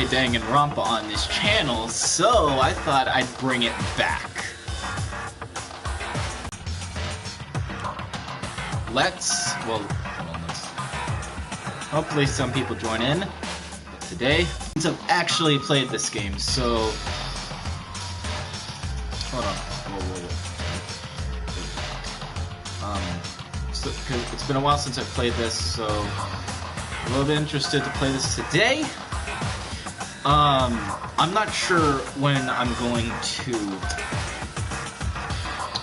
Danganronpa on this channel, so I thought I'd bring it back. Hopefully some people join in. But today, I've actually played this game, so... Hold on. Cause it's been a while since I've played this, so... a little bit interested to play this today. I'm not sure when I'm going to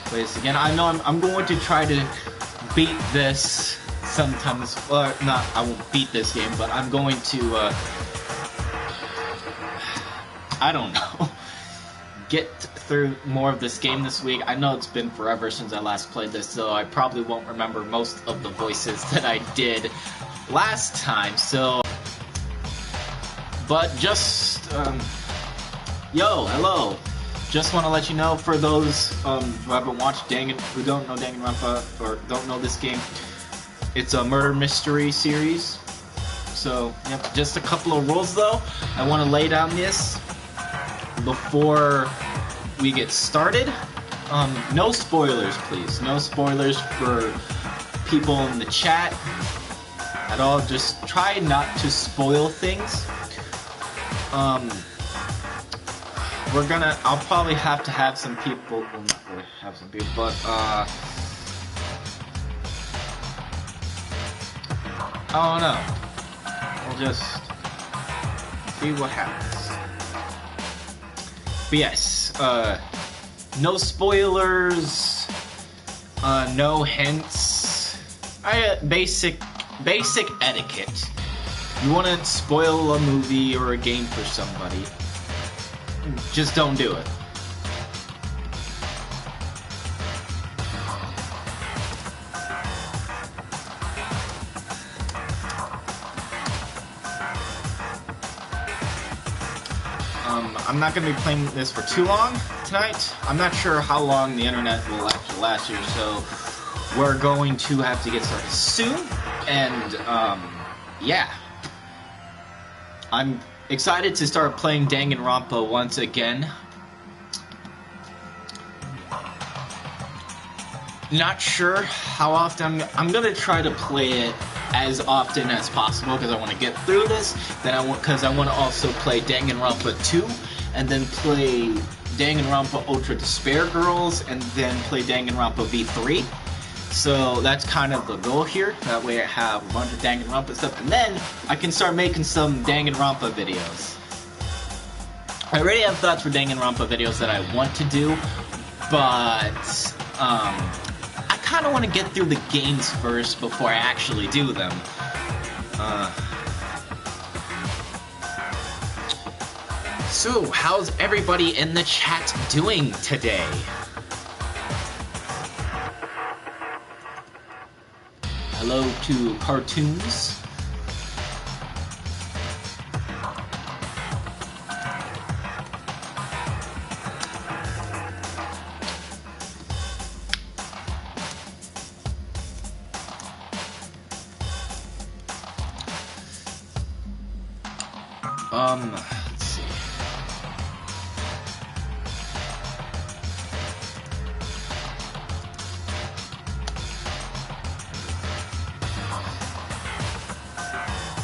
play this again. I know I'm going to try to beat this sometimes. Well, I won't beat this game, but I'm going to, I don't know, get through more of this game this week. I know it's been forever since I last played this, so I probably won't remember most of the voices that I did last time, so... But just, yo, hello. Just want to let you know, for those who haven't watched who don't know Danganronpa, or don't know this game, it's a murder mystery series. So, yep, just a couple of rules though. I want to lay down this before we get started. No spoilers, please. No spoilers for people in the chat at all. Just try not to spoil things. I'll probably have to have some people, well, not really have some people, but, I don't know. We'll just see what happens. But yes, no spoilers, no hints, basic etiquette. You want to spoil a movie or a game for somebody, just don't do it. I'm not going to be playing this for too long tonight. I'm not sure how long the internet will actually last here, so we're going to have to get started soon, and, yeah. I'm excited to start playing Danganronpa once again. Not sure how often. I'm gonna try to play it as often as possible because I want to get through this. Because I want to also play Danganronpa 2, and then play Danganronpa Ultra Despair Girls, and then play Danganronpa V3. So that's kind of the goal here. That way I have a bunch of Danganronpa stuff, and then I can start making some Danganronpa videos. I already have thoughts for Danganronpa videos that I want to do, but I kind of want to get through the games first before I actually do them. So, how's everybody in the chat doing today? Hello to Cartoons. Let's see.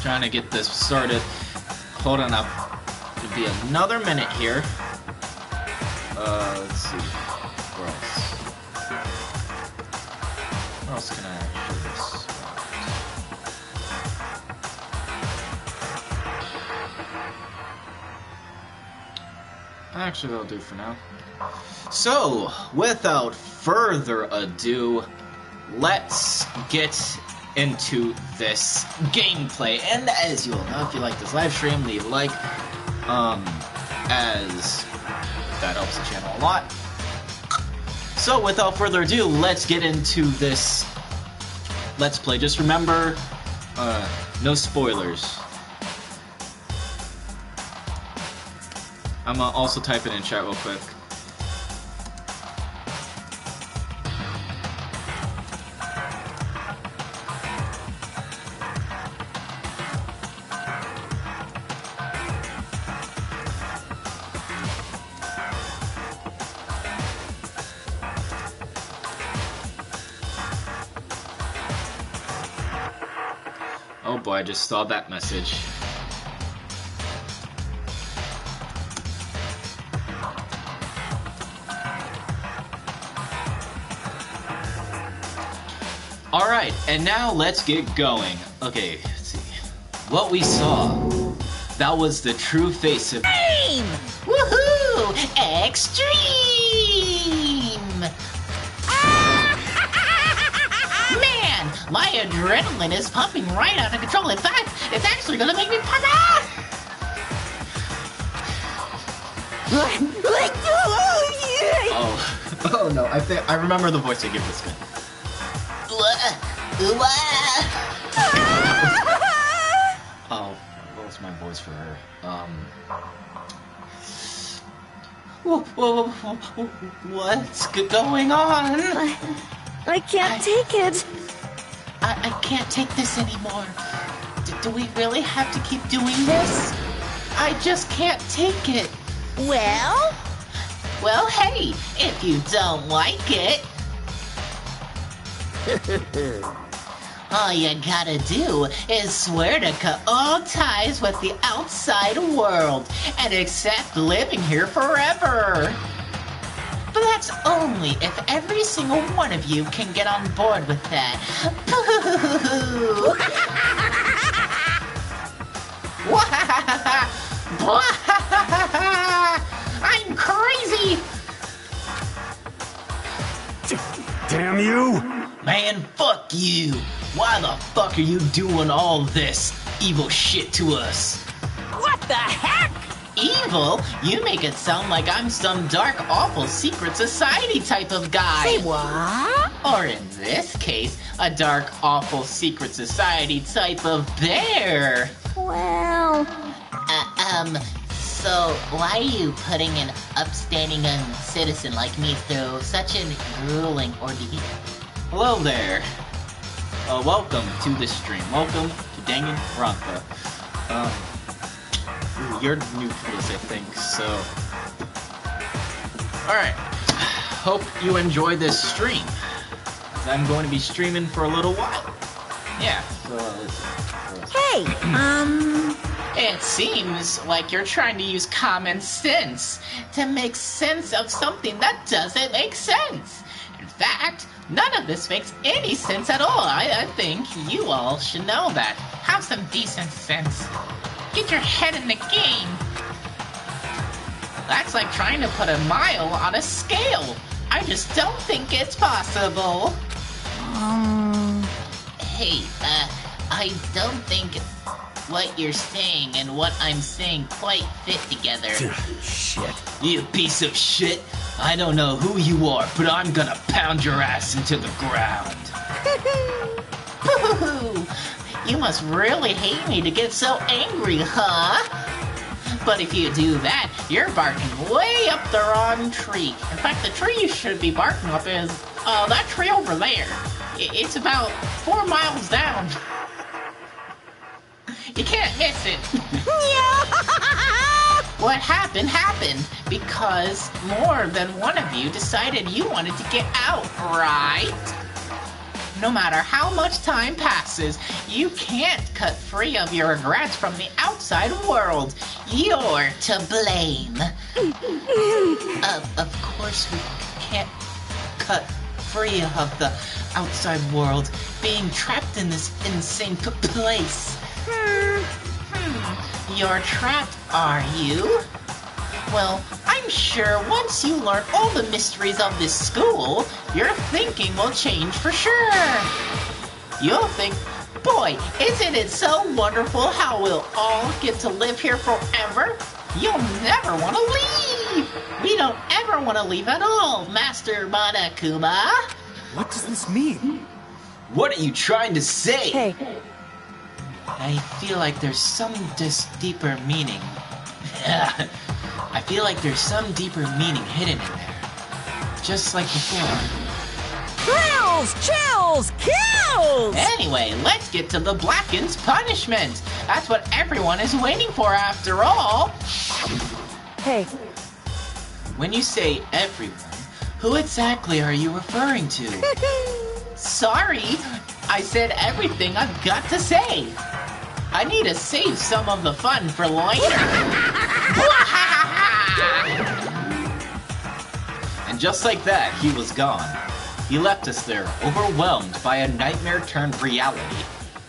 Trying to get this started. Hold on up. It'll be another minute here. Let's see. Where else? Where else can I actually do this? Actually, that'll do for now. So, without further ado, let's get into this gameplay. And as you all know, if you like this live stream, leave a like, as that helps the channel a lot. So without further ado, let's get into this Let's Play. Just remember, no spoilers. I'm gonna also type it in chat real quick. Oh boy, I just saw that message. Alright, and now let's get going. Okay, let's see. What we saw, that was the true face of Game! Woohoo! Extreme! Man, my adrenaline is pumping right out of control. In fact, it's actually gonna make me pop out! Oh no, I remember the voice I give this guy. Oh, what was my voice for her? What's going on? I can't take it. I can't take this anymore. Do we really have to keep doing this? I just can't take it. Well, hey, if you don't like it, all you gotta do is swear to cut all ties with the outside world and accept living here forever. But that's only if every single one of you can get on board with that. Boo! I'm crazy! Damn you! Man, fuck you! Why the fuck are you doing all this evil shit to us? what the heck? Evil? You make it sound like I'm some dark, awful secret society type of guy. Say what? Or in this case, a dark, awful secret society type of bear. Well, So why are you putting an upstanding citizen like me through such a grueling ordeal? Hello there. Welcome to the stream. Welcome to Danganronpa. You're new to this, I think, so... Alright. Hope you enjoy this stream. 'Cause I'm going to be streaming for a little while. Yeah, so hey, It seems like you're trying to use common sense to make sense of something that doesn't make sense. In fact, none of this makes any sense at all. I think you all should know that. Have some decent sense. Get your head in the game. That's like trying to put a mile on a scale. I just don't think it's possible. Hey, I don't think what you're saying and what I'm saying quite fit together. Shit. You piece of shit. I don't know who you are, but I'm gonna pound your ass into the ground. You must really hate me to get so angry, huh? But if you do that, you're barking way up the wrong tree. In fact, the tree you should be barking up is, that tree over there. It's about 4 miles down. You can't miss it. What happened happened because more than one of you decided you wanted to get out, right? No matter how much time passes, you can't cut free of your regrets from the outside world. You're to blame. Of course we can't cut free of the outside world, being trapped in this insane place. You're trapped, are you? Well, I'm sure once you learn all the mysteries of this school, your thinking will change for sure. You'll think, boy, isn't it so wonderful how we'll all get to live here forever? You'll never want to leave. We don't ever want to leave at all, Master Monokuma. What does this mean? What are you trying to say? hey, I feel like there's some deeper meaning. I feel like there's some deeper meaning hidden in there. Just like before. thrills, chills, kills! Anyway, let's get to the Blackened's punishment. That's what everyone is waiting for after all. Hey, When you say everyone, who exactly are you referring to? Sorry, I said everything I've got to say. I need to save some of the fun for later. And just like that, he was gone. He left us there, overwhelmed by a nightmare-turned reality.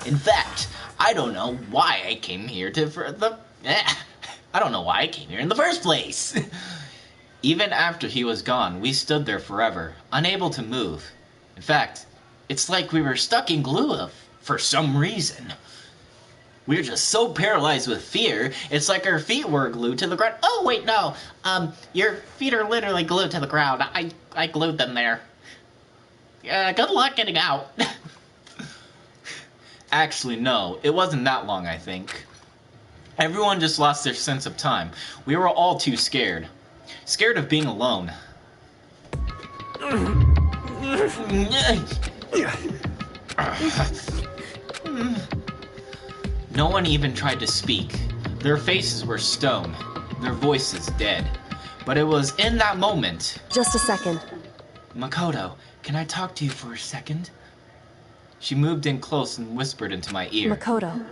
In fact, I don't know why I came here I don't know why I came here in the first place. Even after he was gone, we stood there forever, unable to move. In fact, it's like we were stuck in glue for some reason. We were just so paralyzed with fear, it's like our feet were glued to the ground. Oh, wait, no. Your feet are literally glued to the ground. I glued them there. Good luck getting out. Actually, no. It wasn't that long, I think. Everyone just lost their sense of time. We were all too scared. Scared of being alone. No one even tried to speak. Their faces were stone, their voices dead. But it was in that moment... Just a second. Makoto, can I talk to you for a second? She moved in close and whispered into my ear. Makoto.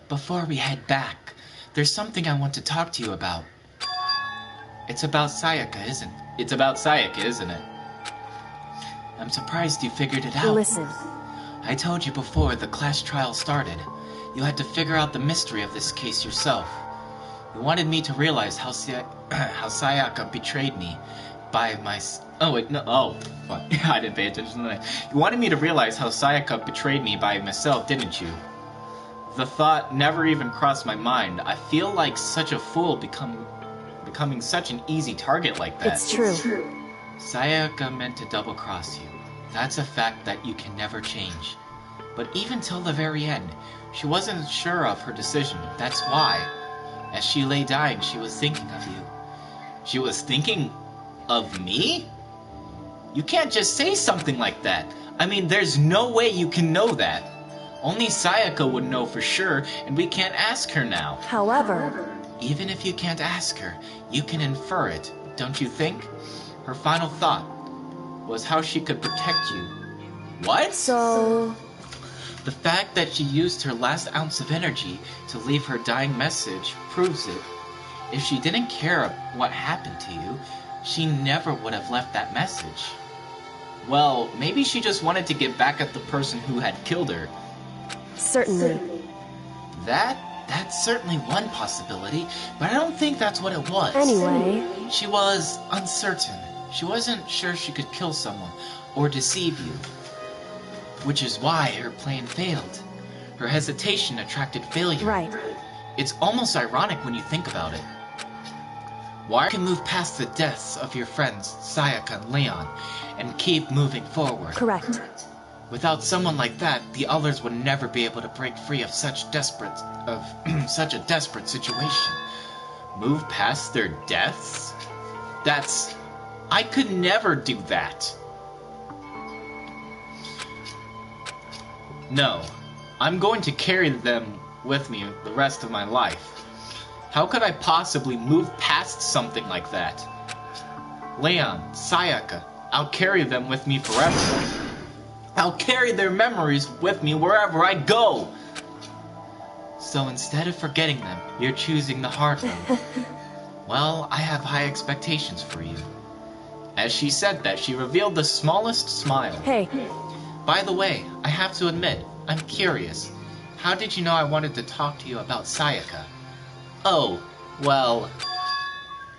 Before we head back, there's something I want to talk to you about. It's about Sayaka, isn't it? I'm surprised you figured it out. Listen. I told you before the class trial started. You had to figure out the mystery of this case yourself. You wanted me to realize how Sayaka betrayed me by my... Oh, wait, no. Oh, fuck. I didn't pay attention to that. You wanted me to realize how Sayaka betrayed me by myself, didn't you? The thought never even crossed my mind. I feel like such a fool becoming such an easy target like that. It's true. Sayaka meant to double-cross you. That's a fact that you can never change. But even till the very end, she wasn't sure of her decision. That's why, as she lay dying, she was thinking of you. She was thinking of me? You can't just say something like that. I mean, there's no way you can know that. Only Sayaka would know for sure, and we can't ask her now. However... Even if you can't ask her, you can infer it, don't you think? Her final thought was how she could protect you. What? So... The fact that she used her last ounce of energy to leave her dying message proves it. If she didn't care what happened to you, she never would have left that message. Well, maybe she just wanted to get back at the person who had killed her. Certainly. That's certainly one possibility, but I don't think that's what it was. Anyway... She was uncertain. She wasn't sure she could kill someone or deceive you. Which is why her plan failed. Her hesitation attracted failure. Right. It's almost ironic when you think about it. Why can move past the deaths of your friends, Sayaka and Leon, and keep moving forward? Correct. Without someone like that, the others would never be able to break free of such a desperate situation. Move past their deaths? I could never do that. No, I'm going to carry them with me the rest of my life. How could I possibly move past something like that? Leon, Sayaka, I'll carry them with me forever. I'll carry their memories with me wherever I go. So instead of forgetting them, you're choosing the hard road. Well, I have high expectations for you. As she said that, she revealed the smallest smile. Hey. By the way, I have to admit, I'm curious. How did you know I wanted to talk to you about Sayaka? Oh, well,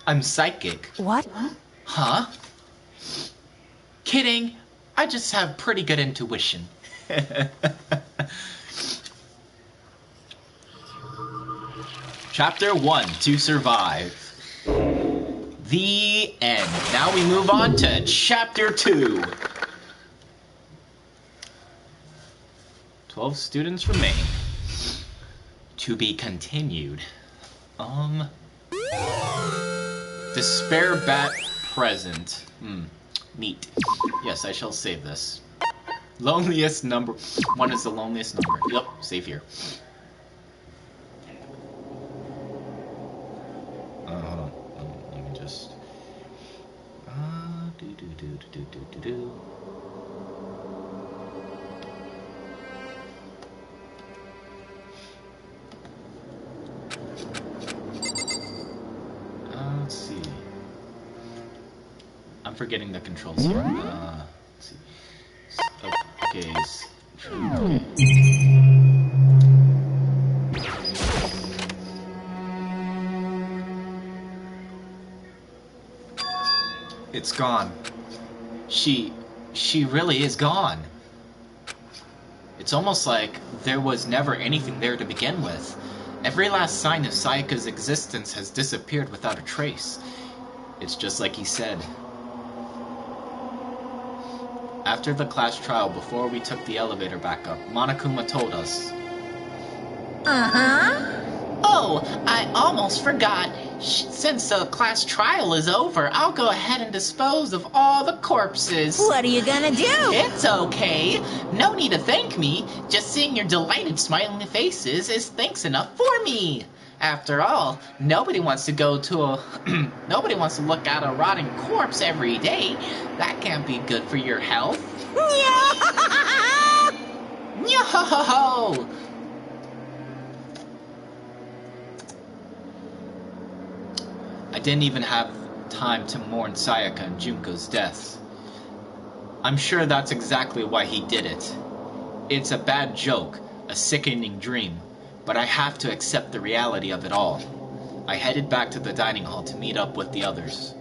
I'm psychic. What? Huh? Kidding. I just have pretty good intuition. Chapter 1, To Survive. The end. Now we move on to Chapter 2. 12 students remain. To be continued. Despair Bat Present. Neat. Yes, I shall save this. Loneliest number. 1 is the loneliest number. Yep, save here. Hold on. Let me just... I'm forgetting the controls here. Let's see. Okay. It's gone. She really is gone. It's almost like there was never anything there to begin with. Every last sign of Sayaka's existence has disappeared without a trace. It's just like he said. After the class trial, before we took the elevator back up, Monokuma told us. Oh, I almost forgot. Since the class trial is over, I'll go ahead and dispose of all the corpses. What are you gonna do? It's okay. No need to thank me. Just seeing your delighted smiling faces is thanks enough for me. After all, nobody wants to go to a... nobody wants to look at a rotting corpse every day. That can't be good for your health. Yo-ho-ho-ho! I didn't even have time to mourn Sayaka and Junko's deaths. I'm sure that's exactly why he did it. It's a bad joke, a sickening dream, but I have to accept the reality of it all. I headed back to the dining hall to meet up with the others.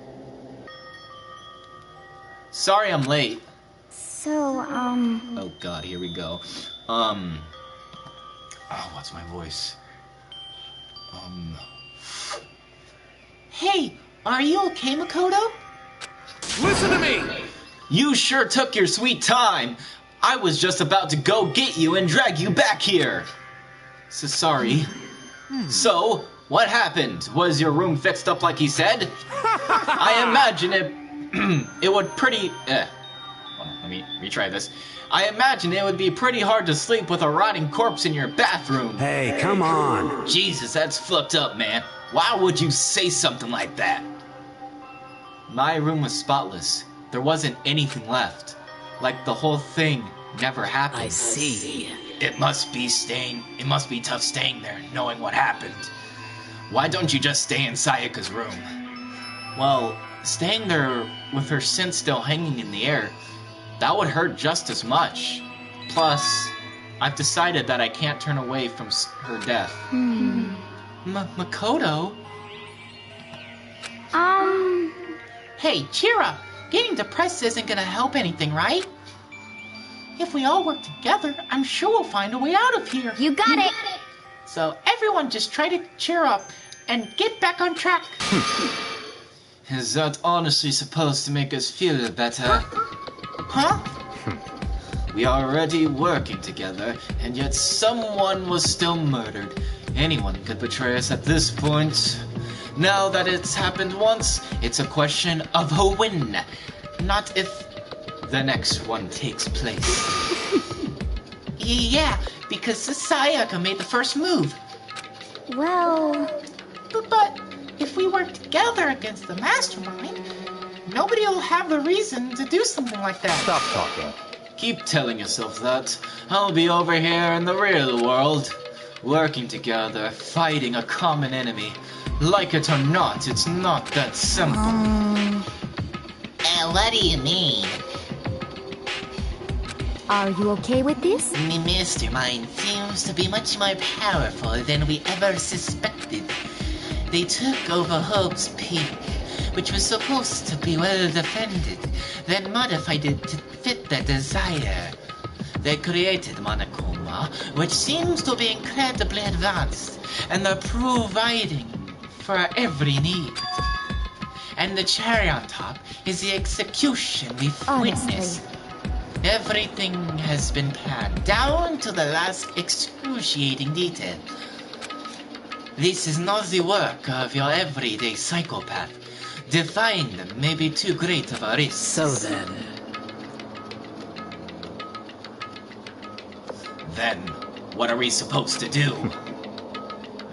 Sorry I'm late. So, Oh god, here we go. What's my voice? Hey, are you okay, Makoto? Listen to me! You sure took your sweet time. I was just about to go get you and drag you back here. So sorry. So, what happened? Was your room fixed up like he said? I imagine it would pretty... Hold on, let me retry this. I imagine it would be pretty hard to sleep with a rotting corpse in your bathroom. Hey, come on. Jesus, that's fucked up, man. Why would you say something like that? My room was spotless. There wasn't anything left. Like the whole thing never happened. I see. It must be tough staying there, knowing what happened. Why don't you just stay in Sayaka's room? Well, staying there with her scent still hanging in the air, that would hurt just as much. Plus, I've decided that I can't turn away from her death. Makoto? Hey, cheer up. Getting depressed isn't gonna help anything, right? If we all work together, I'm sure we'll find a way out of here. you got it! So everyone just try to cheer up and get back on track. Is that honestly supposed to make us feel better? Huh? We are already working together, and yet someone was still murdered. Anyone could betray us at this point. Now that it's happened once, it's a question of who win, not if the next one takes place. Yeah, because Sayaka made the first move. Well, But if we work together against the mastermind, nobody will have the reason to do something like that. Stop talking. Keep telling yourself that. I'll be over here in the real world, working together, fighting a common enemy. Like it or not, it's not that simple. What do you mean? are you okay with this? The mastermind seems to be much more powerful than we ever suspected. They took over Hope's Peak, which was supposed to be well defended, then modified it to fit their desire. They created Monokuma, which seems to be incredibly advanced, and they're providing for our every need. And the cherry on top is the execution we've Honestly. witnessed. Everything has been planned, down to the last excruciating detail. This is not the work of your everyday psychopath. Defying them may be too great of a risk. So then, Then, what are we supposed to do?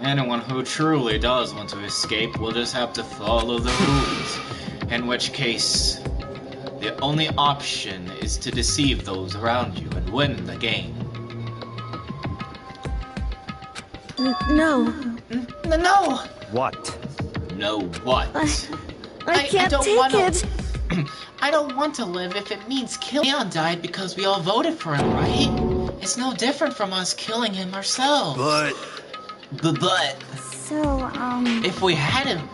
Anyone who truly does want to escape will just have to follow the rules. In which case, the only option is to deceive those around you and win the game. No, No! What? Know what? I can't don't take wanna- it. I don't want to live if it means killing. Leon died because we all voted for him, right? It's no different from us killing him ourselves. But So, if we hadn't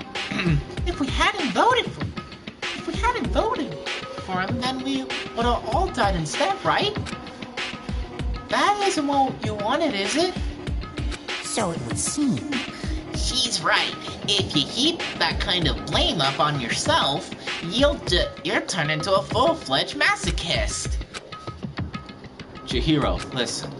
voted for him, then we would have all died instead, right? That isn't what you wanted, is it? So it would seem. She's right. If you heap that kind of blame up on yourself, you'll turn into a full-fledged masochist. Chihiro, listen.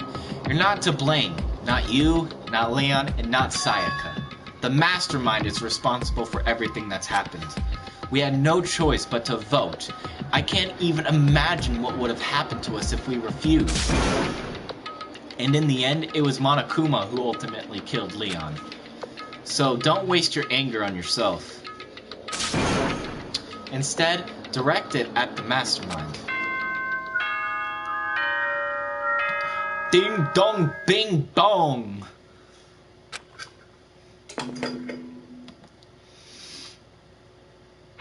You're not to blame. Not you, not Leon, and not Sayaka. The mastermind is responsible for everything that's happened. We had no choice but to vote. I can't even imagine what would have happened to us if we refused. And in the end, it was Monokuma who ultimately killed Leon. So don't waste your anger on yourself. Instead, direct it at the mastermind. Ding dong bing bong!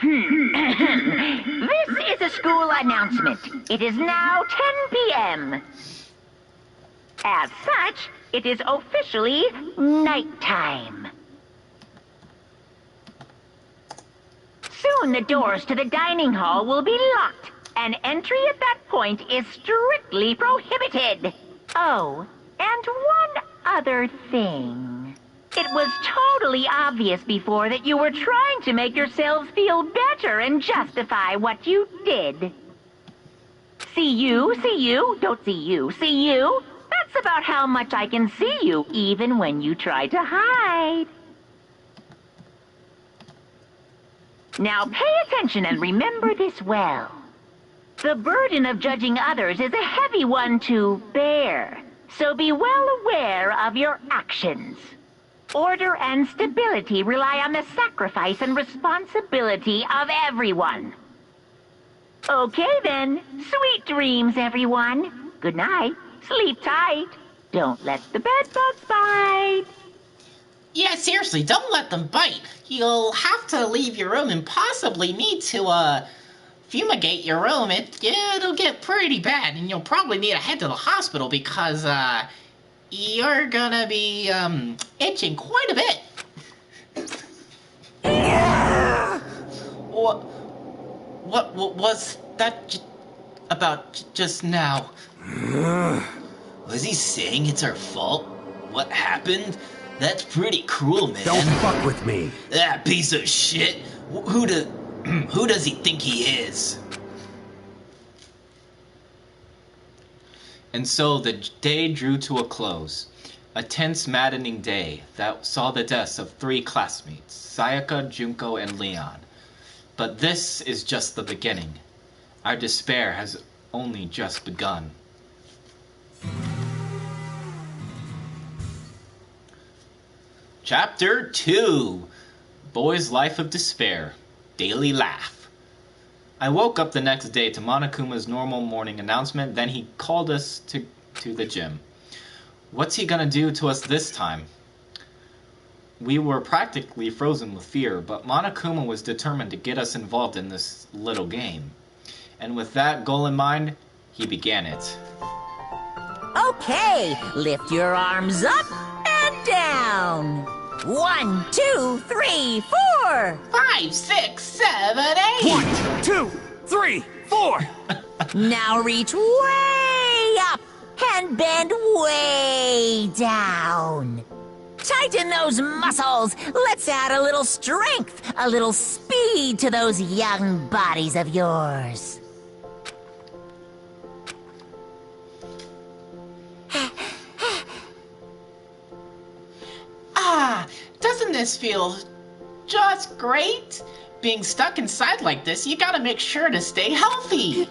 This is a school announcement. It is now 10 p.m. As such, it is officially nighttime. Soon the doors to the dining hall will be locked, and entry at that point is strictly prohibited. Oh, and one other thing. It was totally obvious before that you were trying to make yourselves feel better and justify what you did. See you, don't see you, see you. That's about how much I can see you, even when you try to hide. Now pay attention and remember this well. The burden of judging others is a heavy one to bear, so be well aware of your actions. Order and stability rely on the sacrifice and responsibility of everyone. Okay then, sweet dreams, everyone. Good night. Sleep tight. Don't let the bedbugs bite. Yeah, seriously, don't let them bite. You'll have to leave your room and possibly need to, fumigate your room. It'll get pretty bad, and you'll probably need to head to the hospital because, you're gonna be, itching quite a bit. What was that about just now? Was he saying it's our fault? What happened? That's pretty cruel, man. Don't fuck with me. That piece of shit. Who does he think he is? And so the day drew to a close. A tense, maddening day that saw the deaths of 3 classmates, Sayaka, Junko, and Leon. But this is just the beginning. Our despair has only just begun. Chapter 2. Boy's Life of Despair. Daily Laugh. I woke up the next day to Monokuma's normal morning announcement, then he called us to the gym. What's he gonna do to us this time? We were practically frozen with fear, but Monokuma was determined to get us involved in this little game. And with that goal in mind, he began it. Okay, lift your arms up and down. 1, 2, 3, 4. 5, 6, 7, 8. 1, 2, 3, 4. Now reach way up and bend way down. Tighten those muscles. Let's add a little strength, a little speed to those young bodies of yours. Doesn't this feel just great? Being stuck inside like this, you gotta make sure to stay healthy.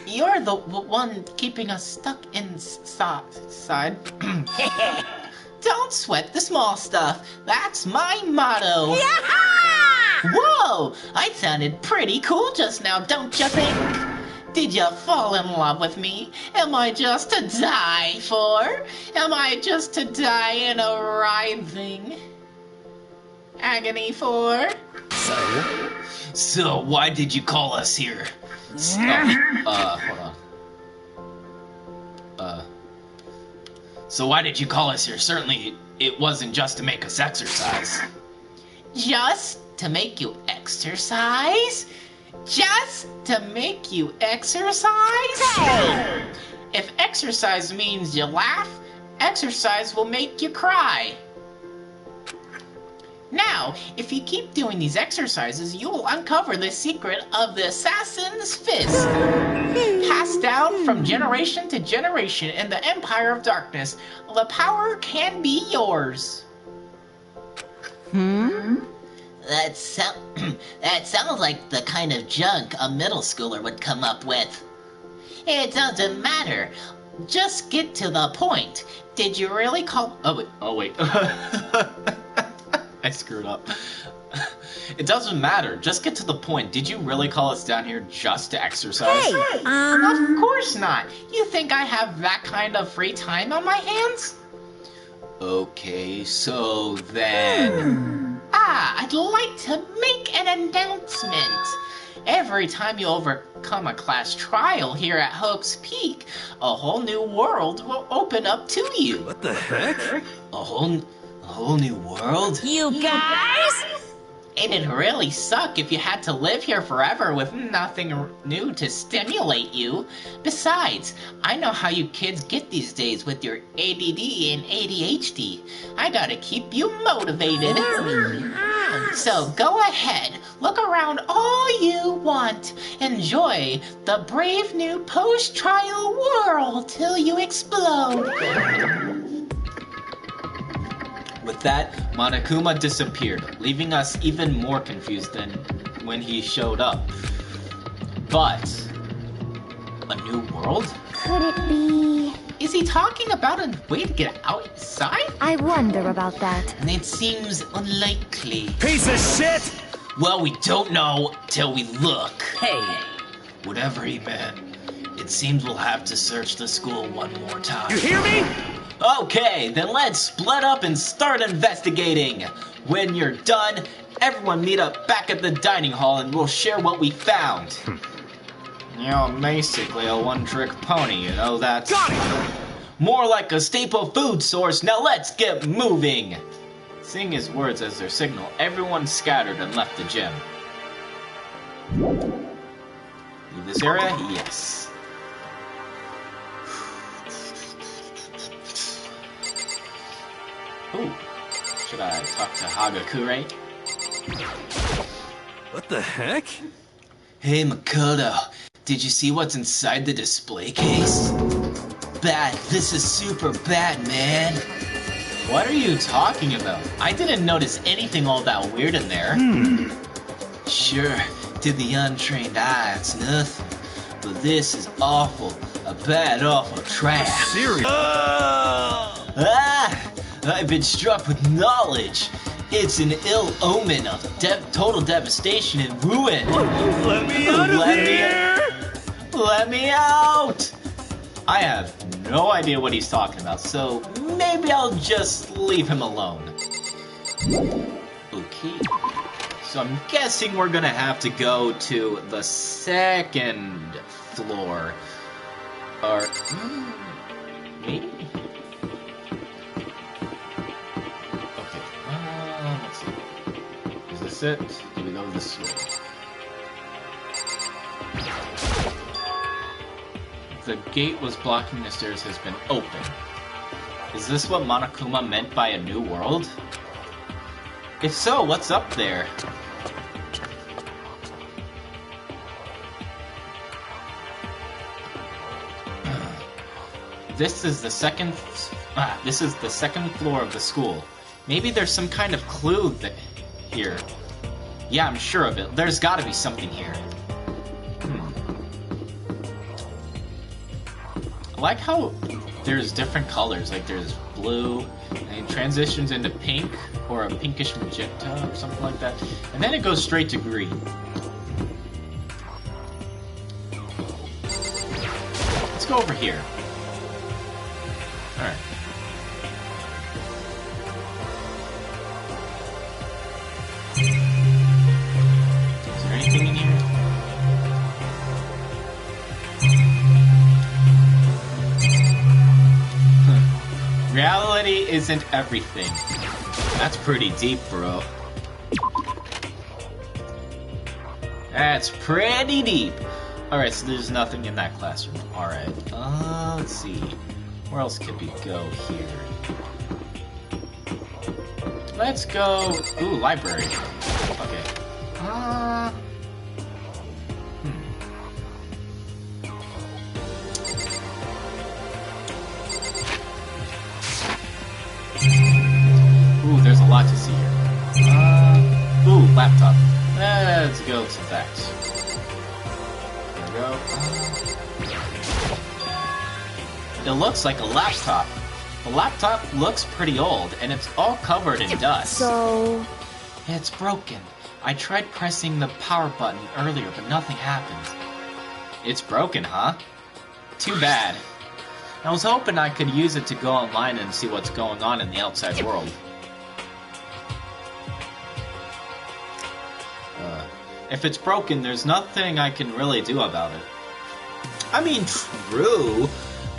You're the one keeping us stuck inside. Don't sweat the small stuff. That's my motto. Yaha! Whoa! I sounded pretty cool just now, don't you think? Did you fall in love with me? Am I just to die for? Am I just to die in a writhing agony for? So, why did you call us here? Hold on. So why did you call us here? Certainly, it wasn't just to make us exercise. Just to make you exercise? Just to make you exercise? Hey! If exercise means you laugh, exercise will make you cry. Now, if you keep doing these exercises, you will uncover the secret of the Assassin's Fist. Passed down from generation to generation in the Empire of Darkness, the power can be yours. That sounds like the kind of junk a middle schooler would come up with. It doesn't matter. Just get to the point. Did you really call... Oh, wait. I screwed up. It doesn't matter. Just get to the point. Did you really call us down here just to exercise? Hey, Of course not. You think I have that kind of free time on my hands? Okay, so then... I'd like to make an announcement. Every time you overcome a class trial here at Hope's Peak, a whole new world will open up to you. What the heck? A whole new world? you guys? It'd really suck if you had to live here forever with nothing new to stimulate you. Besides, I know how you kids get these days with your ADD and ADHD. I gotta keep you motivated. So go ahead, look around all you want. Enjoy the brave new post-trial world till you explode. With that, Monokuma disappeared, leaving us even more confused than when he showed up. But... a new world? Could it be... Is he talking about a way to get outside? I wonder about that. It seems unlikely. Piece of shit! Well, we don't know till we look. Hey, Whatever he meant, it seems we'll have to search the school one more time. You hear me? Okay, then let's split up and start investigating. When you're done, everyone meet up back at the dining hall and we'll share what we found. You're basically a one-trick pony, you know that? Got it! More like a staple food source, now let's get moving! Seeing his words as their signal, everyone scattered and left the gym. Leave this area? Yes. Ooh. Should I talk to Hagakure? What the heck? Hey Makoto, did you see what's inside the display case? Bad, this is super bad, man. What are you talking about? I didn't notice anything all that weird in there. Sure, to the untrained eye, it's nothing. But this is awful. A bad, awful trash. Serious? I've been struck with knowledge. It's an ill omen of total devastation and ruin. Let me out of here! Let me out! I have no idea what he's talking about, so maybe I'll just leave him alone. Okay. So I'm guessing we're gonna have to go to the second floor. Or... maybe? Okay, let's see. Is this it? Do we go this way? The gate was blocking the stairs has been open. Is this what Monokuma meant by a new world? If so, what's up there? This is the second floor of the school. Maybe there's some kind of clue here. Yeah, I'm sure of it. There's gotta be something here. I like how there's different colors, like there's blue, and it transitions into pink, or a pinkish magenta, or something like that, and then it goes straight to green. Let's go over here. Alright. isn't everything. That's pretty deep, bro. That's pretty deep. Alright, so there's nothing in that classroom. Alright, let's see. Where else could we go here? Let's go... Ooh, library. Okay. Ooh, there's a lot to see here. Ooh, laptop. Let's go to that. There we go. It looks like a laptop. The laptop looks pretty old, and it's all covered in dust. So... It's broken. I tried pressing the power button earlier, but nothing happened. It's broken, huh? Too bad. I was hoping I could use it to go online and see what's going on in the outside world. If it's broken, there's nothing I can really do about it. I mean, true,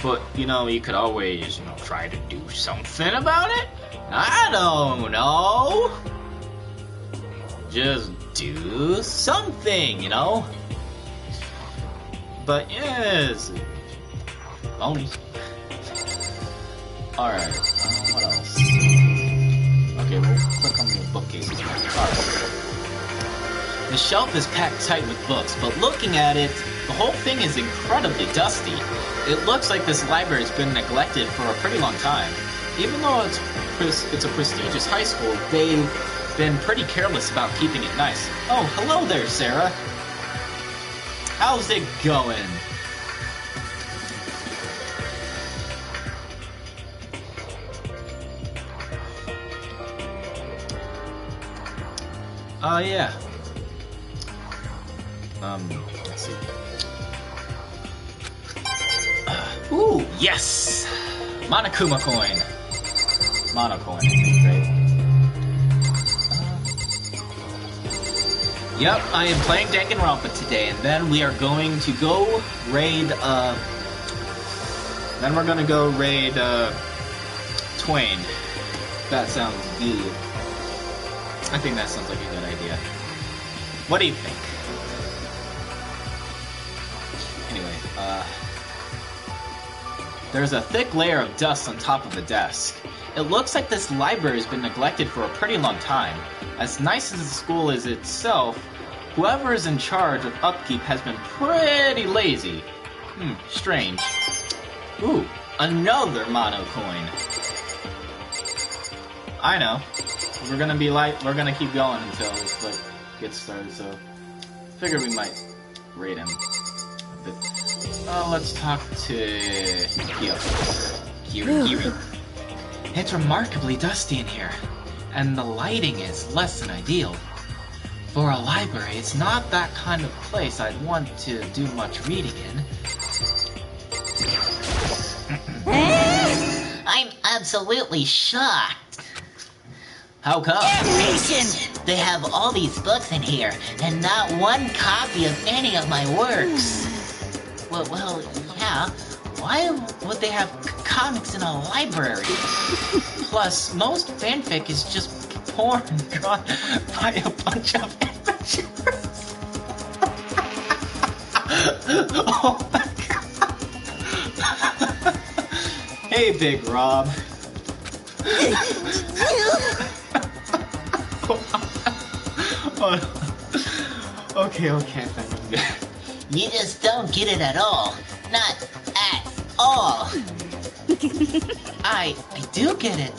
but, you know, you could always, you know, try to do something about it? I don't know. Just do something, you know? But, yes. Ponies. Alright, what else? Okay, we'll click on the bookcases. Alright. The shelf is packed tight with books, but looking at it, the whole thing is incredibly dusty. It looks like this library has been neglected for a pretty long time. Even though it's a prestigious high school, they've been pretty careless about keeping it nice. Oh, hello there, Sarah. How's it going? Yeah. Let's see. Ooh, yes! Monokuma coin. Monocoin, I think, right? Yep, I am playing Danganronpa today, and then we are going to go raid, Then we're gonna go raid, Twain. That sounds good. I think that sounds like a good idea. What do you think? Anyway, there's a thick layer of dust on top of the desk. It looks like this library has been neglected for a pretty long time. As nice as the school is itself, whoever is in charge of upkeep has been pretty lazy. Strange. Ooh, another mono coin. I know. We're gonna keep going until this like gets started, so figured we might raid him a bit. Let's talk to Kiri. It's remarkably dusty in here, and the lighting is less than ideal. For a library, it's not that kind of place I'd want to do much reading in. I'm absolutely shocked. How come? Impatient! They have all these books in here, and not one copy of any of my works. Well, yeah. Why would they have comics in a library? Plus, most fanfic is just porn drawn by a bunch of amateurs. Oh my god. Hey, Big Rob. Okay, I think I'm good. You just don't get it at all. Not at all. I do get it.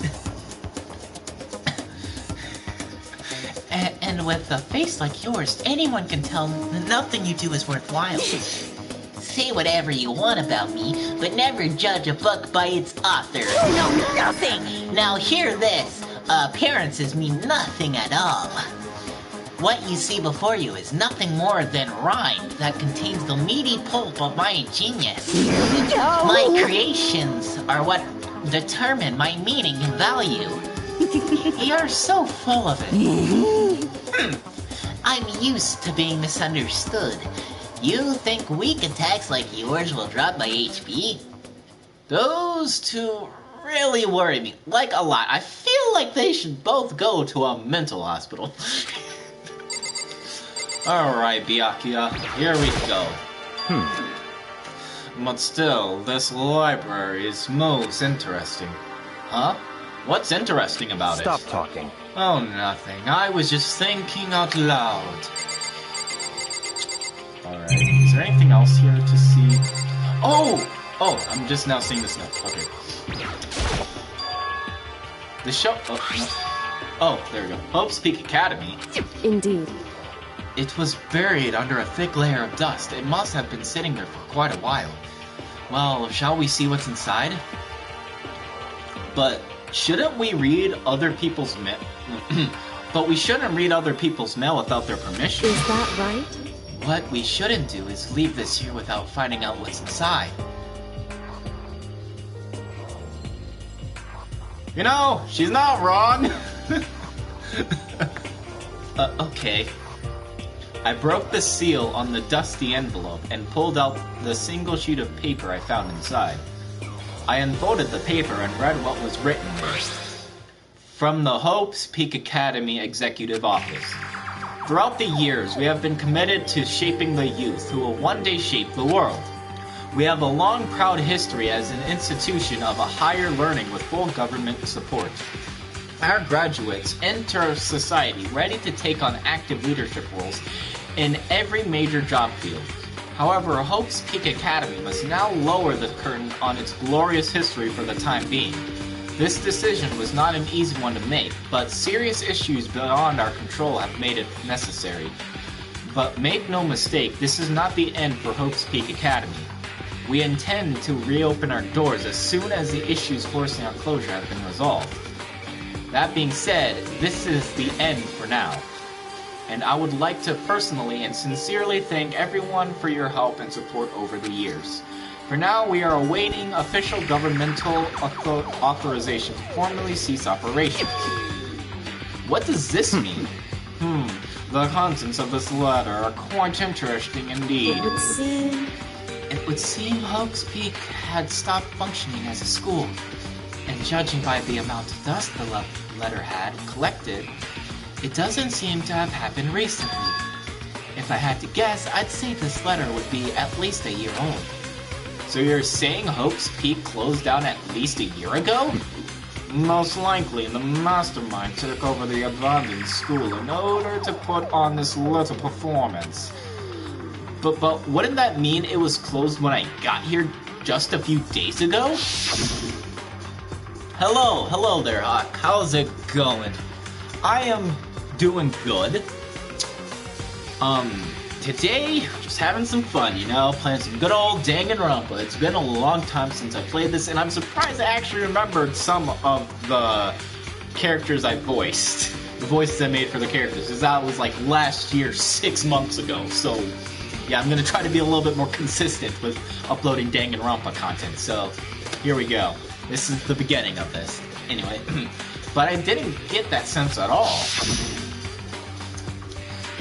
And with a face like yours, anyone can tell nothing you do is worthwhile. Say whatever you want about me, but never judge a book by its author. No, nothing! Now hear this. Appearances mean nothing at all. What you see before you is nothing more than rind that contains the meaty pulp of my genius. Here we go! My creations are what determine my meaning and value. You're so full of it. I'm used to being misunderstood. You think weak attacks like yours will drop my HP? Those two really worry me, like a lot. I feel like they should both go to a mental hospital. Alright, Byakuya, here we go. But still, this library is most interesting. Huh? What's interesting about Stop it? talking. Oh, nothing. I was just thinking out loud. Alright, is there anything else here to see? Oh! Oh, I'm just now seeing this note. Okay. The show... Oh, no. Oh, there we go. Hope's Peak Academy. Indeed. It was buried under a thick layer of dust. It must have been sitting there for quite a while. Well, shall we see what's inside? But shouldn't we read other people's mail? But we shouldn't read other people's mail without their permission. Is that right? What we shouldn't do is leave this here without finding out what's inside. You know, she's not wrong. Okay. I broke the seal on the dusty envelope and pulled out the single sheet of paper I found inside. I unfolded the paper and read what was written there. From the Hope's Peak Academy Executive Office. Throughout the years, we have been committed to shaping the youth who will one day shape the world. We have a long, proud history as an institution of a higher learning with full government support. Our graduates enter society ready to take on active leadership roles in every major job field. However, Hope's Peak Academy must now lower the curtain on its glorious history for the time being. This decision was not an easy one to make, but serious issues beyond our control have made it necessary. But make no mistake, this is not the end for Hope's Peak Academy. We intend to reopen our doors as soon as the issues forcing our closure have been resolved. That being said, this is the end for now. And I would like to personally and sincerely thank everyone for your help and support over the years. For now, we are awaiting official governmental authorization to formally cease operations. What does this mean? The contents of this letter are quite interesting indeed. It would seem Hope's Peak had stopped functioning as a school. And judging by the amount of dust the letter had collected, it doesn't seem to have happened recently. If I had to guess, I'd say this letter would be at least a year old. So you're saying Hope's Peak closed down at least a year ago? Most likely, the mastermind took over the abandoned school in order to put on this little performance. But wouldn't that mean it was closed when I got here just a few days ago? Hello there, Hawk. How's it going? I am doing good. Today, just having some fun, you know, playing some good old Danganronpa. It's been a long time since I played this, and I'm surprised I actually remembered some of the characters I voiced. The voices I made for the characters, because that was like last year, 6 months ago, so yeah, I'm gonna try to be a little bit more consistent with uploading Danganronpa content, so here we go. This is the beginning of this. Anyway, but I didn't get that sense at all.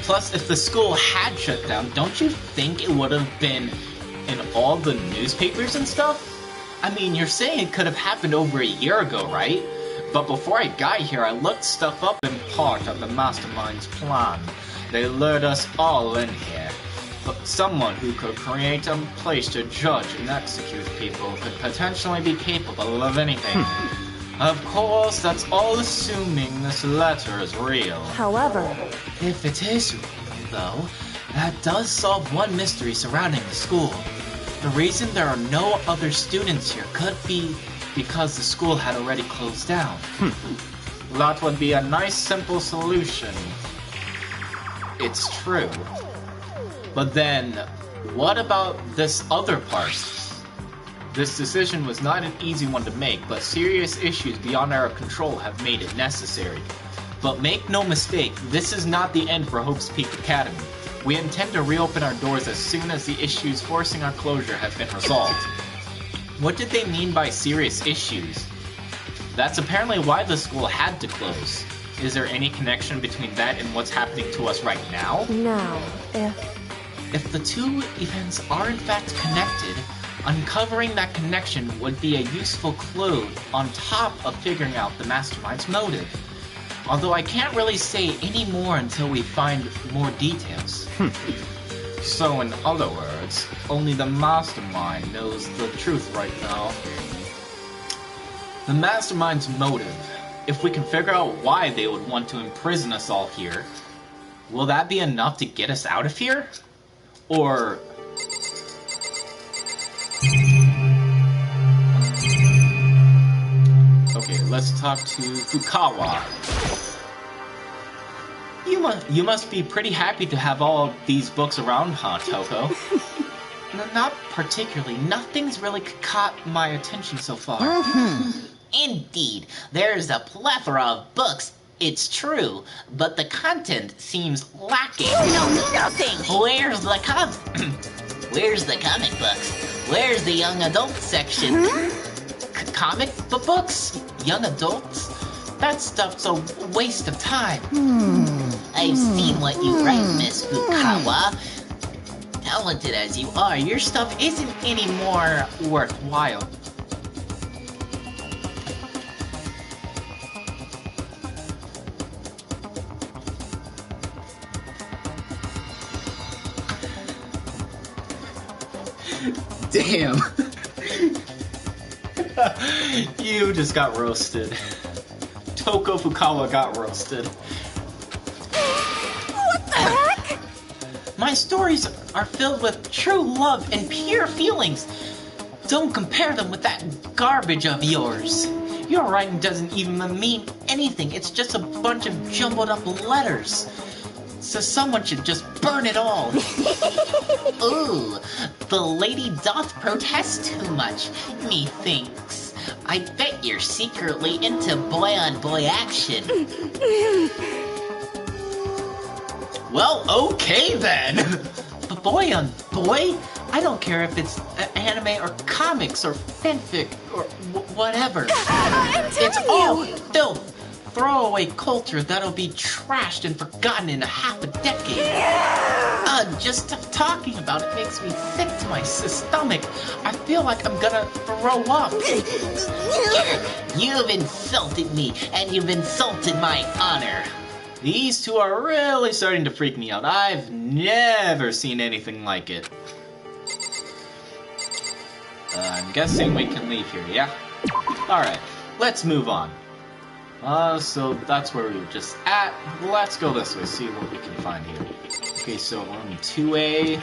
Plus, if the school had shut down, don't you think it would have been in all the newspapers and stuff? I mean, you're saying it could have happened over a year ago, right? But before I got here, I looked stuff up in part of the mastermind's plan. They lured us all in here. But someone who could create a place to judge and execute people could potentially be capable of anything. Of course, that's all assuming this letter is real. However, If it is real, though, that does solve one mystery surrounding the school. The reason there are no other students here could be because the school had already closed down. That would be a nice, simple solution. It's true. But then, what about this other part? This decision was not an easy one to make, but serious issues beyond our control have made it necessary. But make no mistake, this is not the end for Hope's Peak Academy. We intend to reopen our doors as soon as the issues forcing our closure have been resolved. What did they mean by serious issues? That's apparently why the school had to close. Is there any connection between that and what's happening to us right now? now, If the two events are in fact connected, Uncovering that connection would be a useful clue on top of figuring out the mastermind's motive. Although I can't really say any more until we find more details. So in other words, only the mastermind knows the truth right now. The mastermind's motive. If we can figure out why they would want to imprison us all here, will that be enough to get us out of here? Or... Okay, let's talk to Fukawa. You must be pretty happy to have all these books around, huh, Toko? Not particularly. Nothing's really caught my attention so far. Indeed, there's a plethora of books, it's true, but the content seems lacking. No, nothing! Where's the Where's the comic books? Where's the young adult section? Comic books? Young adults? That stuff's a waste of time. I've seen what you write, Miss Fukawa. Talented as you are, your stuff isn't any more worthwhile. Damn. You just got roasted. Toko Fukawa got roasted. What the heck? My stories are filled with true love and pure feelings. Don't compare them with that garbage of yours. Your writing doesn't even mean anything. It's just a bunch of jumbled up letters. So someone should just burn it all. Ooh, the lady doth protest too much, methinks. I bet you're secretly into boy-on-boy action. Well, okay then. But boy-on-boy? I don't care if it's anime or comics or fanfic or whatever. I'm telling It's all you! filth. Throwaway culture that'll be trashed and forgotten in a half a decade. Just talking about it makes me sick to my stomach. I feel like I'm gonna throw up. You've insulted me, and you've insulted my honor. These two are really starting to freak me out. I've never seen anything like it. I'm guessing we can leave here, yeah? Alright, let's move on. So that's where we were just at. Let's go this way, see what we can find here. Okay, so room 2A.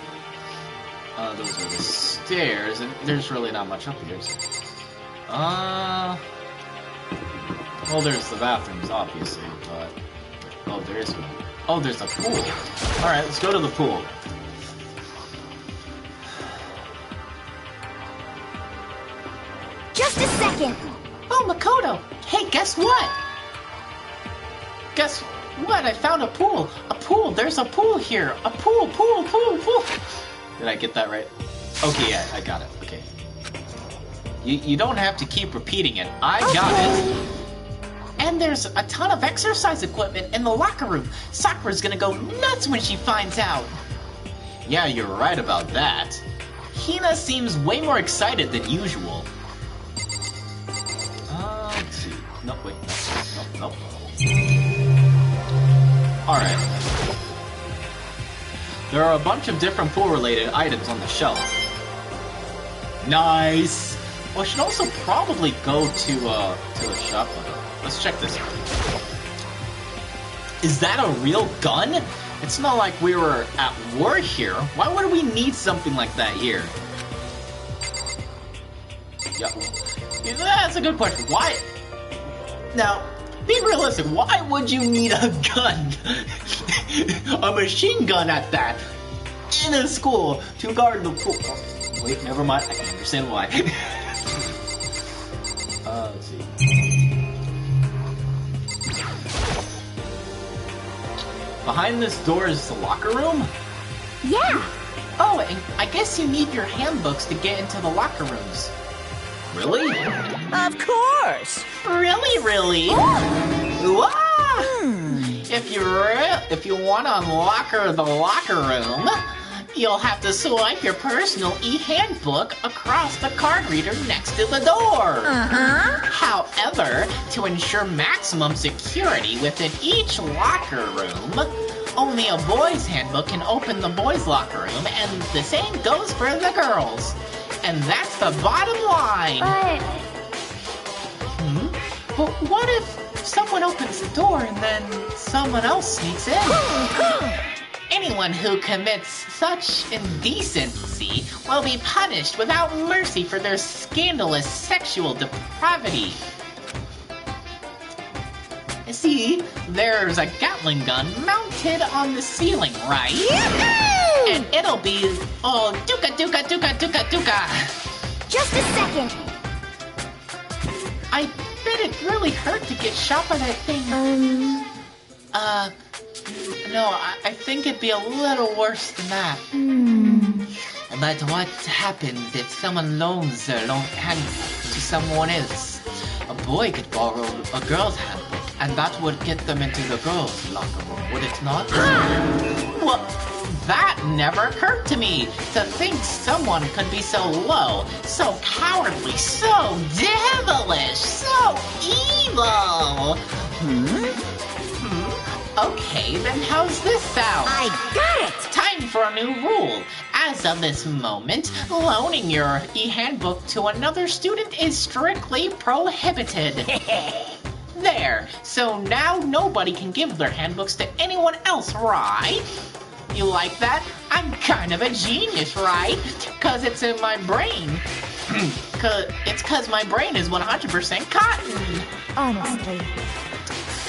Those are the stairs, and there's really not much up here. Well, there's the bathrooms, obviously, but... Oh, there is one. Oh, there's a pool. Alright, let's go to the pool. Just a second. Oh, Makoto! Hey, guess what? Guess what? I found a pool. A pool. There's a pool here. A pool. Did I get that right? Okay, yeah, I got it. Okay. You don't have to keep repeating it. I got it. And there's a ton of exercise equipment in the locker room. Sakura's gonna go nuts when she finds out. Yeah, you're right about that. Hina seems way more excited than usual. Let's see. No, wait. No. Alright. There are a bunch of different pool-related items on the shelf. Nice! Well, I should also probably go to the shop. Let's check this out. Is that a real gun? It's not like we were at war here. Why would we need something like that here? Yeah, that's a good question. Why? Now, be realistic. Why would you need a gun? A machine gun at that. In a school to guard the pool. Wait, never mind. I can understand why. Let's see. Behind this door is the locker room? Yeah. Oh, and I guess you need your handbooks to get into the locker rooms. Really? Of course! Really? Wow! If you want to unlock the locker room, You'll have to swipe your personal e-handbook across the card reader next to the door. However, to ensure maximum security within each locker room, only a boys' handbook can open the boys' locker room, and the same goes for the girls. And that's the bottom line. But what if someone opens the door and then someone else sneaks in? Anyone who commits such indecency will be punished without mercy for their scandalous sexual depravity. See, there's a Gatling gun mounted on the ceiling, right? Yahoo! And it'll be all duka duka duka duka duka. Just a second. I bet it really hurt to get shot by that thing. No, I think it'd be a little worse than that. But what happens if someone loans their handbook to someone else? A boy could borrow a girl's handbook, and that would get them into the girls' locker room, would it not? Well, that never occurred to me. To think someone could be so low, so cowardly, so devilish, so evil. Okay, then how's this sound? I got it! Time for a new rule. As of this moment, loaning your e-handbook to another student is strictly prohibited. There, so now nobody can give their handbooks to anyone else, right? You like that? I'm kind of a genius, right? Cause it's in my brain. It's cause my brain is 100% cotton. Honestly.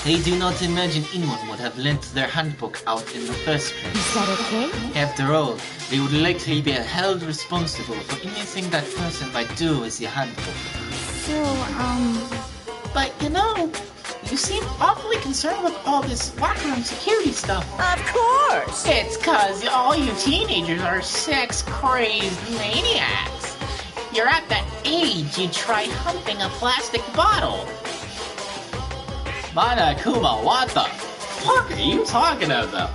They do not imagine anyone would have lent their handbook out in the first place. Is that okay? After all, they would likely be held responsible for anything that person might do with the handbook. So, But you know, you seem awfully concerned with all this locker room security stuff. Of course! It's cause all you teenagers are sex-crazed maniacs. You're at that age you try humping a plastic bottle. Monokuma, what the fuck are you talking about?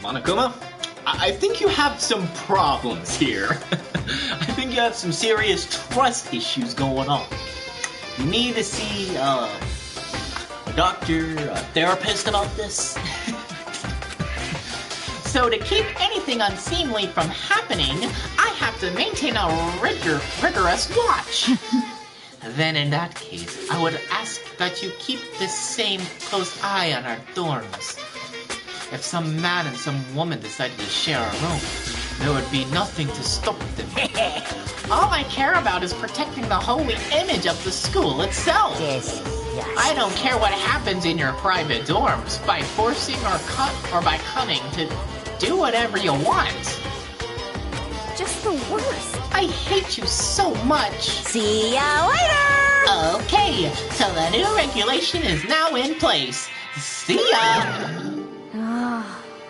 Monokuma? I think you have some problems here. I think you have some serious trust issues going on. You need to see a doctor, a therapist about this. So to keep anything unseemly from happening, I have to maintain a rigorous watch. Then in that case, I would ask that you keep the same close eye on our dorms. If some man and some woman decided to share a room, there would be nothing to stop them. All I care about is protecting the holy image of the school itself. Yes. I don't care what happens in your private dorms by forcing or by cunning to do whatever you want. just the worst. I hate you so much. See ya later! Okay, so the new regulation is now in place. See ya!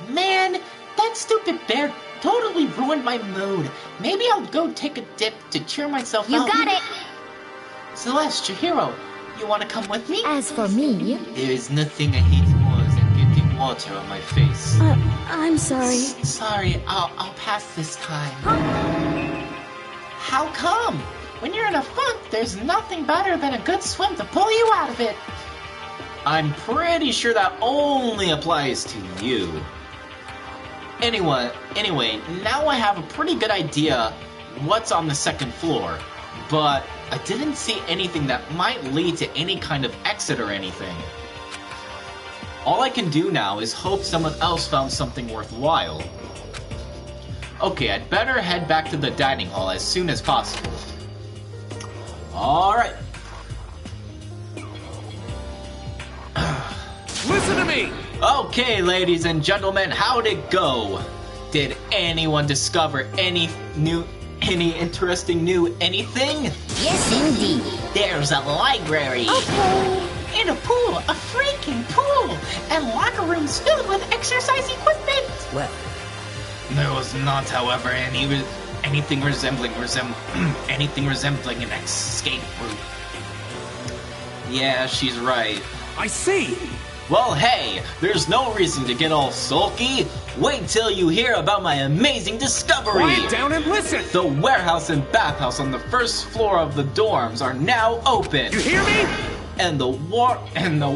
Man, that stupid bear totally ruined my mood. Maybe I'll go take a dip to cheer myself You up. got it. Celeste, Chihiro, you want to come with me? As for me, There is nothing I hate more than getting water on my face. I'm sorry. Sorry, I'll pass this time. How come? When you're in a funk, there's nothing better than a good swim to pull you out of it. I'm pretty sure that only applies to you. Anyway, now I have a pretty good idea what's on the second floor, but I didn't see anything that might lead to any kind of exit or anything. All I can do now is hope someone else found something worthwhile. Okay, I'd better head back to the dining hall as soon as possible. Alright. Listen to me! Okay, ladies and gentlemen, how'd it go? Did anyone discover any interesting new anything? Yes, indeed. There's a library. Okay. And a pool, a freaking pool, and locker rooms filled with exercise equipment. Well, There was not, however, anything resembling an escape route. Yeah, she's right. I see. Well, hey, there's no reason to get all sulky. Wait till you hear about my amazing discovery. Quiet down and listen. The warehouse and bathhouse on the first floor of the dorms are now open. You hear me? And the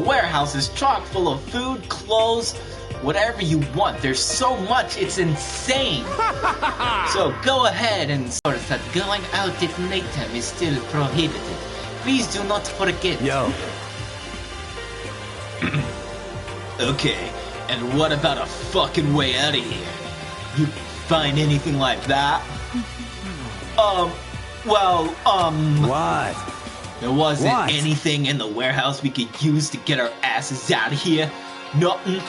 warehouse is chock full of food, clothes, whatever you want. There's so much, it's insane. So go ahead and That going out at nighttime is still prohibited. Please do not forget. Yo. Okay, and what about a fucking way out of here? You find anything like that? What? There wasn't What? anything in the warehouse we could use to get our asses out of here? Nothing?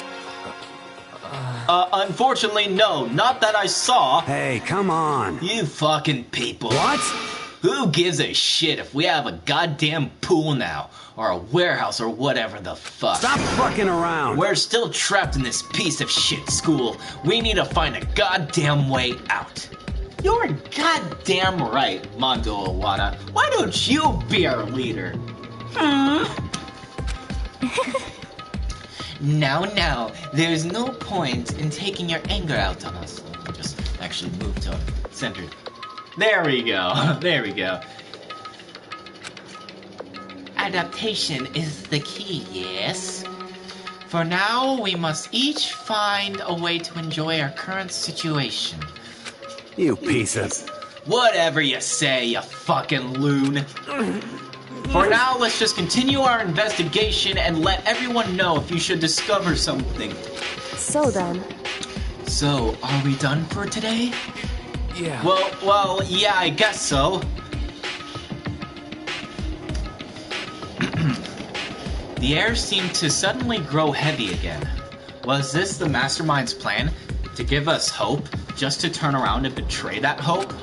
Unfortunately, no. Not that I saw. Hey, come on. You fucking people. What? Who gives a shit if we have a goddamn pool now? Or a warehouse or whatever the fuck? Stop fucking around. We're still trapped in this piece of shit school. We need to find a goddamn way out. You're goddamn right, Mondo Iwata. Why don't you be our leader? Now, there's no point in taking your anger out on us. Just actually move to centered. There we go. There we go. Adaptation is the key, yes? For now, we must each find a way to enjoy our current situation. You piece of... Whatever you say, you fucking loon. For now, let's just continue our investigation and let everyone know if you should discover something. So then, So, are we done for today? Yeah. Well, yeah, I guess so. The air seemed to suddenly grow heavy again. Was this the mastermind's plan? To give us hope, just to turn around and betray that hope?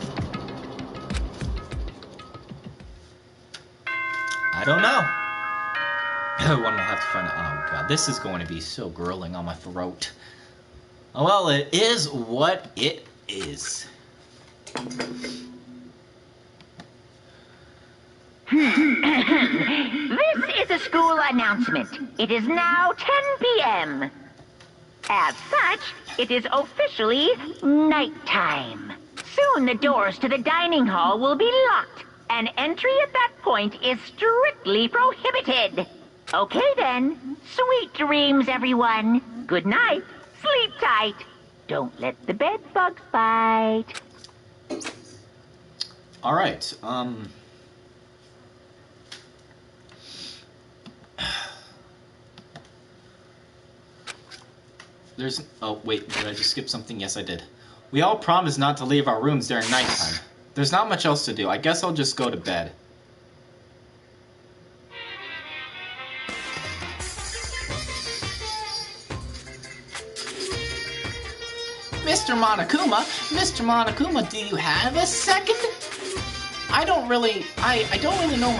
I don't know. One will have to find out. Oh god, this is going to be so grueling on my throat. Oh well, it is what it is. This is a school announcement. It is now 10 p.m. As such, it is officially nighttime. Soon the doors to the dining hall will be locked, and entry at that point is strictly prohibited. Okay then, sweet dreams, everyone. Good night, sleep tight. Don't let the bed bugs bite. Alright, There's... Oh, wait, did I just skip something? Yes, I did. We all promised not to leave our rooms during nighttime. There's not much else to do. I guess I'll just go to bed. Mr. Monokuma, do you have a second? I don't really know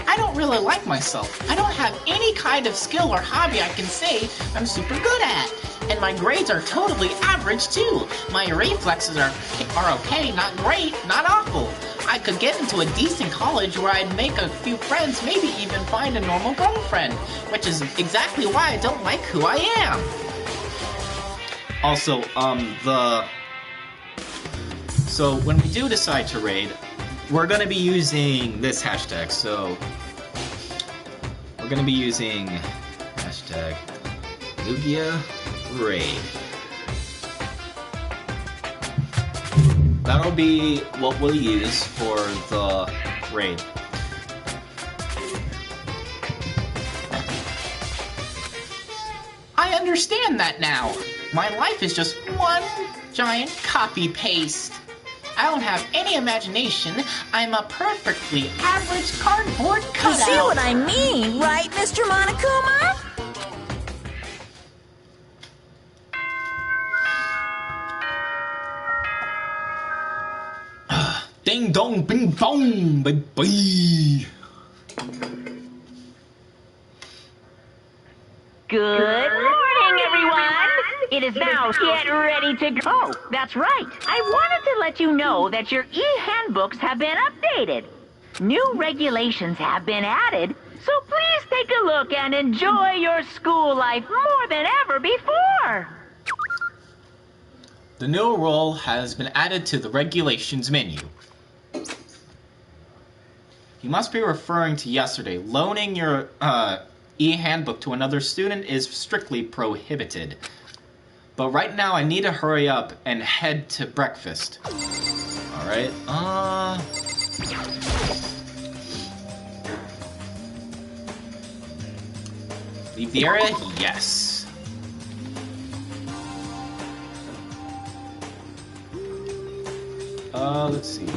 I don't really like myself. I don't have any kind of skill or hobby I can say I'm super good at. And my grades are totally average too. My reflexes are okay, not great, not awful. I could get into a decent college where I'd make a few friends, maybe even find a normal girlfriend, which is exactly why I don't like who I am. Also, So when we do decide to raid, we're going to be using this hashtag, so we're going to be using hashtag Lugia Raid. That'll be what we'll use for the raid. I understand that now. My life is just one giant copy-paste. I don't have any imagination. I'm a perfectly average cardboard You cutout. see what I mean, right, Mr. Monokuma? Ding dong, bing bong, baby. Good morning, everyone! It is now get ready to go. Oh, that's right. I wanted to let you know that your e-handbooks have been updated. New regulations have been added, so please take a look and enjoy your school life more than ever before. The new rule has been added to the regulations menu. You must be referring to yesterday. Loaning your e-handbook to another student is strictly prohibited. But right now I need to hurry up and head to breakfast. Alright, leave the area? Yes. Let's see.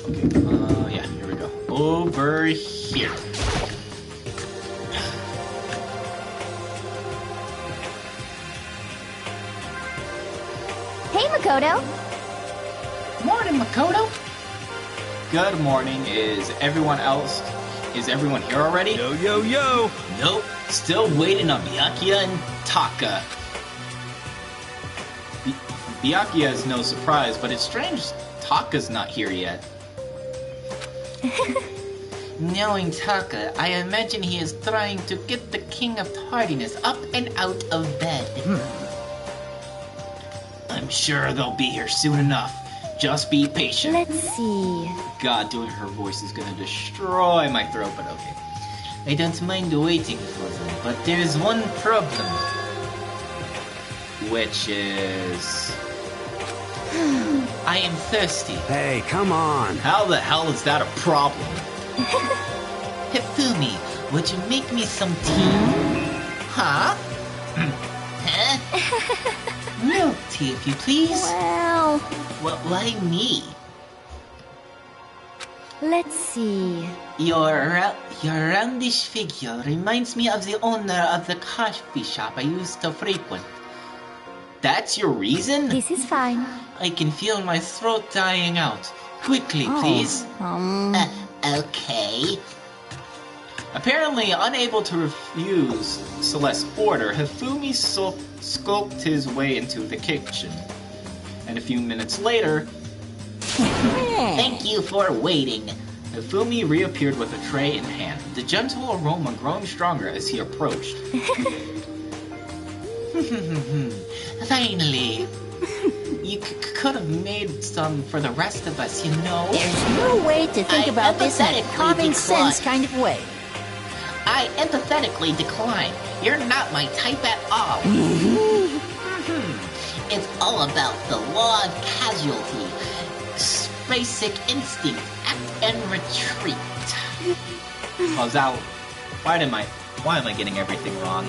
Okay, yeah, here we go. Over here. Hey, Makoto. Morning, Makoto. Good morning. Is everyone here already? Yo, yo, yo! Nope. Still waiting on Byakuya and Taka. Byakuya is no surprise, but it's strange Taka's not here yet. Knowing Taka, I imagine he is trying to get the King of Tardiness up and out of bed. I'm sure they'll be here soon enough. Just be patient. Let's see. God, doing her voice is gonna destroy my throat, but okay. I don't mind waiting for them, but there is one problem. Which is... I am thirsty. Hey, come on! How the hell is that a problem? Hifumi, would you make me some tea? Huh? Huh? Milk tea, if you please. Well, Well, why me? let's see. Your roundish figure reminds me of the owner of the coffee shop I used to frequent. That's your reason? This is fine. I can feel my throat dying out. Quickly, please. Okay. Apparently unable to refuse Celeste's order, Hifumi skulked his way into the kitchen. And a few minutes later, Thank you for waiting. Hifumi reappeared with a tray in hand, the gentle aroma growing stronger as he approached. Finally. You could have made some for the rest of us, you know. There's no way to think I about this in a empathetically common sense decline. kind of way. I empathetically decline. You're not my type at all. It's all about the law of casualty. Basic instinct, act and retreat. Why am I getting everything wrong?